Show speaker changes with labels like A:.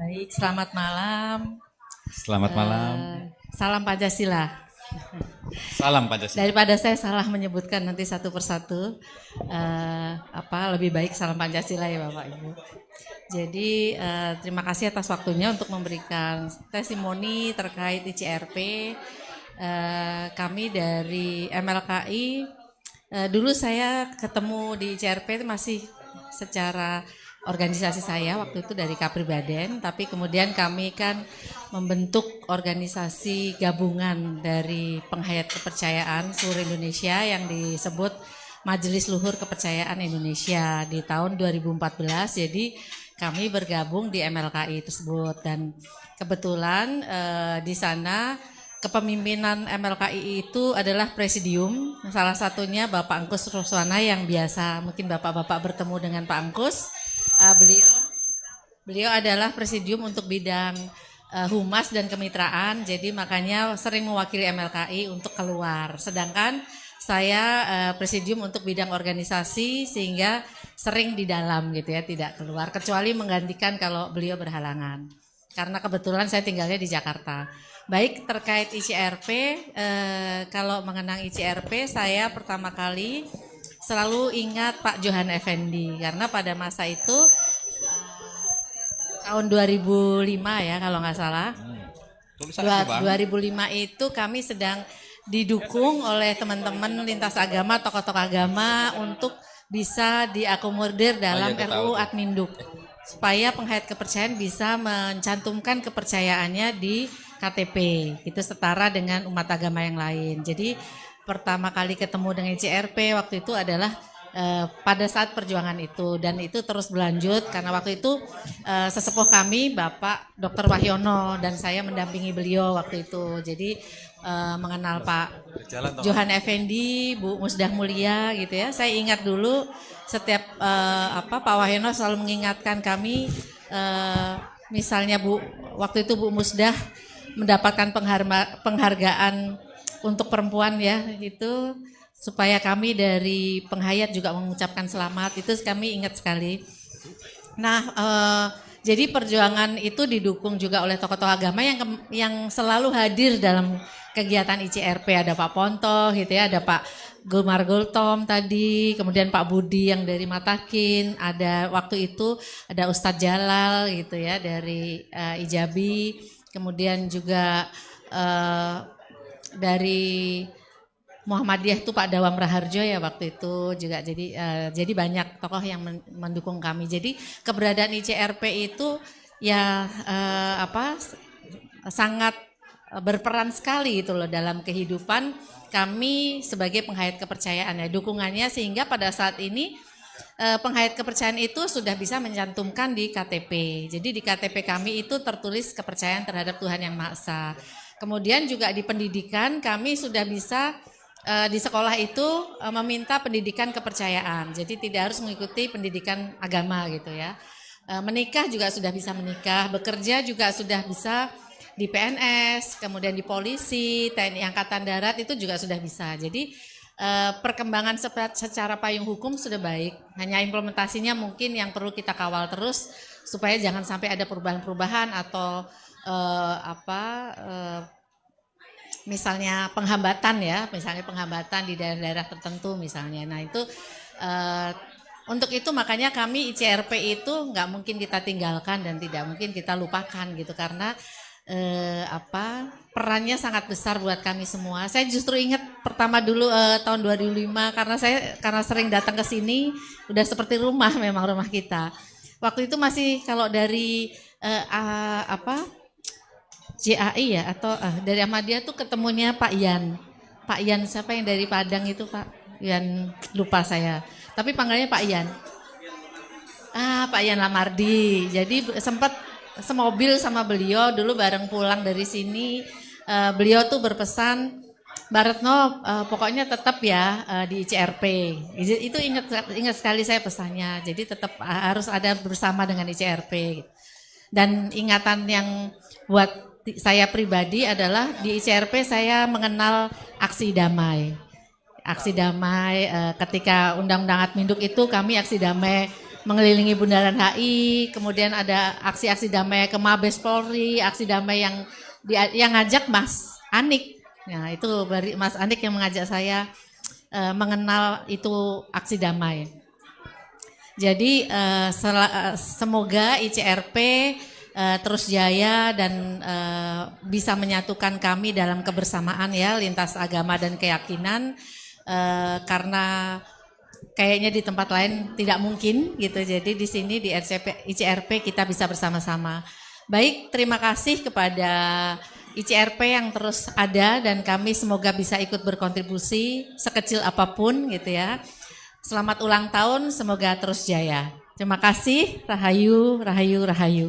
A: Baik, selamat malam.
B: Selamat malam.
A: Salam Pancasila.
B: Salam Pancasila.
A: Daripada saya salah menyebutkan nanti satu persatu, lebih baik salam Pancasila ya Bapak Ibu. Jadi terima kasih atas waktunya untuk memberikan testimoni terkait ICRP. Kami dari MLKI, dulu saya ketemu di ICRP itu masih secara organisasi saya waktu itu dari Kapribaden, tapi kemudian kami kan membentuk organisasi gabungan dari penghayat kepercayaan seluruh Indonesia yang disebut Majelis Luhur Kepercayaan Indonesia di tahun 2014. Jadi kami bergabung di MLKI tersebut dan kebetulan di sana kepemimpinan MLKI itu adalah presidium. Salah satunya Bapak Angkus Roswana yang biasa mungkin Bapak-bapak bertemu dengan Pak Angkus. Beliau adalah presidium untuk bidang humas dan kemitraan, jadi makanya sering mewakili MLKI untuk keluar. Sedangkan saya presidium untuk bidang organisasi sehingga sering di dalam gitu ya, tidak keluar kecuali menggantikan kalau beliau berhalangan. Karena kebetulan saya tinggalnya di Jakarta. Baik, terkait ICRP, kalau mengenang ICRP saya pertama kali selalu ingat Pak Johan Effendi karena pada masa itu tahun 2005 ya kalau nggak salah. 2005 itu kami sedang didukung oleh teman-teman lintas agama, tokoh-tokoh agama untuk bisa diakomodir dalam RUU Adminduk supaya penghayat kepercayaan bisa mencantumkan kepercayaannya di KTP itu setara dengan umat agama yang lain. Jadi pertama kali ketemu dengan ICRP waktu itu adalah pada saat perjuangan itu dan itu terus berlanjut karena waktu itu sesepuh kami Bapak Dr. Wahyono dan saya mendampingi beliau waktu itu. Jadi mengenal Pak Johan Effendi, Bu Musdah Mulia gitu ya. Saya ingat dulu setiap Pak Wahyono selalu mengingatkan kami misalnya waktu itu Bu Musdah mendapatkan penghargaan untuk perempuan ya itu supaya kami dari penghayat juga mengucapkan selamat itu kami ingat sekali. Nah jadi perjuangan itu didukung juga oleh tokoh-tokoh agama yang selalu hadir dalam kegiatan ICRP. Ada Pak Ponto gitu ya, ada Pak Gulmar Gultom tadi, kemudian Pak Budi yang dari Matakin, ada waktu itu ada Ustadz Jalal gitu ya dari Ijabi, kemudian juga dari Muhammadiyah itu Pak Dawam Raharjo ya waktu itu juga jadi banyak tokoh yang mendukung kami. Jadi keberadaan ICRP itu ya sangat berperan sekali itu loh dalam kehidupan kami sebagai penghayat kepercayaan ya dukungannya sehingga pada saat ini penghayat kepercayaan itu sudah bisa mencantumkan di KTP. Jadi di KTP kami itu tertulis kepercayaan terhadap Tuhan Yang Maha Esa. Kemudian juga di pendidikan kami sudah bisa di sekolah itu meminta pendidikan kepercayaan. Jadi tidak harus mengikuti pendidikan agama gitu ya. Menikah juga sudah bisa menikah, bekerja juga sudah bisa di PNS, kemudian di polisi, TNI Angkatan Darat itu juga sudah bisa. Jadi perkembangan secara payung hukum sudah baik. Hanya implementasinya mungkin yang perlu kita kawal terus supaya jangan sampai ada perubahan-perubahan atau misalnya penghambatan di daerah-daerah tertentu misalnya. Nah itu untuk itu makanya kami ICRP itu nggak mungkin kita tinggalkan dan tidak mungkin kita lupakan gitu karena perannya sangat besar buat kami semua. Saya justru ingat pertama dulu tahun 2005 karena sering datang ke sini udah seperti rumah memang rumah kita. Waktu itu masih kalau dari JAI ya atau dari Ahmadiyah tuh ketemunya Pak Yan. Pak Yan siapa yang dari Padang itu Pak Yan lupa saya. Tapi panggilannya Pak Yan. Pak Yan Lamardi. Jadi sempat semobil sama beliau dulu bareng pulang dari sini. Beliau tuh berpesan Mbak Retno pokoknya tetap ya di ICRP. Itu ingat sekali saya pesannya. Jadi tetap harus ada bersama dengan ICRP. Dan ingatan yang buat saya pribadi adalah di ICRP saya mengenal aksi damai. Aksi damai ketika Undang-Undang Adminduk itu kami aksi damai mengelilingi Bundaran HI, kemudian ada aksi-aksi damai ke Mabes Polri, aksi damai yang ngajak Mas Anik. Nah, itu Mas Anik yang mengajak saya mengenal itu aksi damai. Jadi semoga ICRP terus jaya dan bisa menyatukan kami dalam kebersamaan ya, lintas agama dan keyakinan, karena kayaknya di tempat lain tidak mungkin gitu. Jadi di sini di ICRP kita bisa bersama-sama. Baik, terima kasih kepada ICRP yang terus ada dan kami semoga bisa ikut berkontribusi sekecil apapun gitu ya. Selamat ulang tahun, semoga terus jaya. Terima kasih, Rahayu, Rahayu, Rahayu.